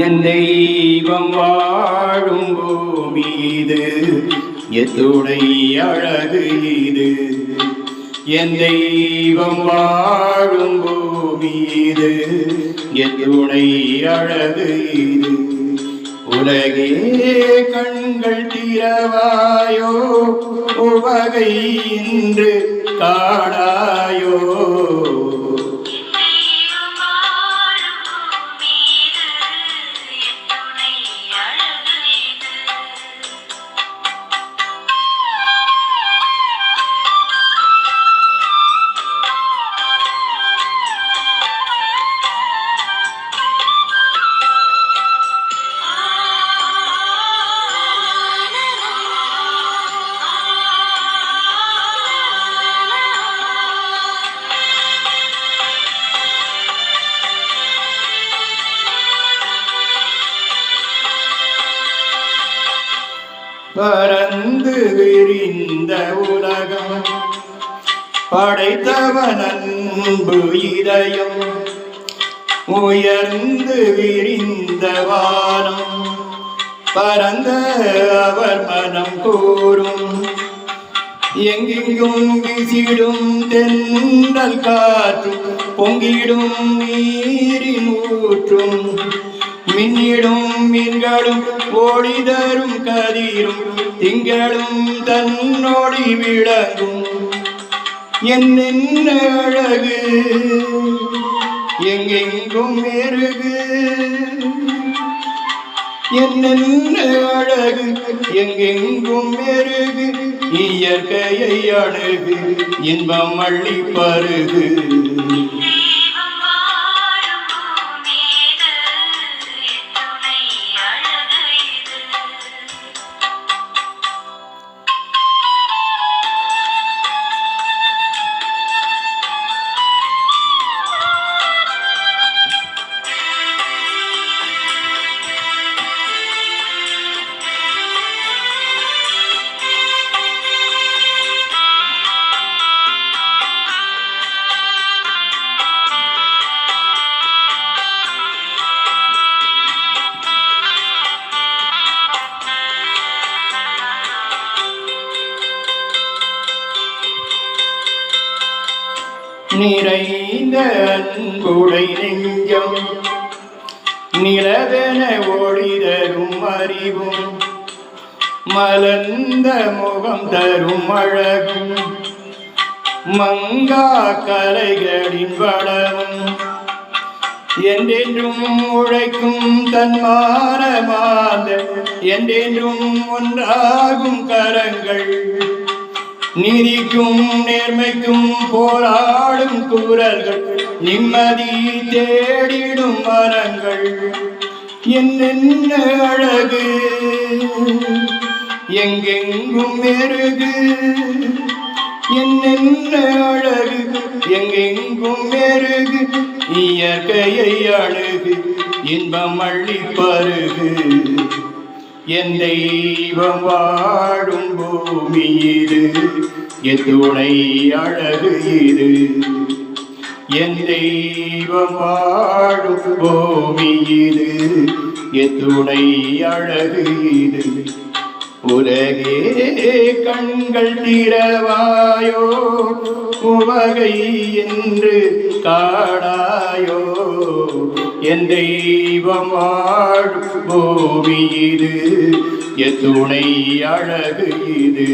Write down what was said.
என் தெய்வம் வாழும் பூமி இது, எத்துணை அழகு இது. என் தெய்வம் வாழும் பூமி இது, எத்துணை அழகு இது. உலகே கண்கள் திறவாயோ, உவகை இன்று காணாயோ. பரந்து விரிந்த உலகம் படைத்தவன் அன்பு இதயம், உயர்ந்து விரிந்த வானம் பரந்த அவர் மனம் கூறும். எங்கெங்கும் வீசிடும் தென்றல் காற்றும், பொங்கிடும் நீரின் ஊற்றும், மின்னிடும் மீன்களும் ஓடி தரும் கதிரும், திங்களும் தன்னோடி விளங்கும். என்ன அழகு எங்கெங்கும் மெருகு, என்ன அழகு எங்கெங்கும் மெருகு. இயற்கையை அழகு இன்பம் அள்ளி பருகு. நிறைந்த அன்புடை நெஞ்சம், நிலவென ஒளி தரும் அறிவும், மலர்ந்த முகம் தரும் அழகும், மங்கா கலைகளின் வளமும், என்றென்றும் உழைக்கும் தன்மானமாத என்றென்றும் ஒன்றாகும் கரங்கள், நீதிக்கும் நேர்மைக்கும் போராடும் குரல்கள், நிம்மதி தேடிடும் மரங்கள். என்ன அழகு எங்கெங்கும் மெருகு, என்ன அழகு எங்கெங்கும் மெருகு. இயற்கையை அழகு இன்பம் அள்ளி பருகு. என் தெய்வம் வாழும் பூமி இது, எத்துணை அழகு இது. என் தெய்வம் வாழும் பூமி இது, எத்துணை அழகு இது. உலகே கண்கள் திறவாயோ, உவகை என்று காணாயோ. என் தெய்வம் வாழும் பூமி இது, எத்துணை அழகு இது.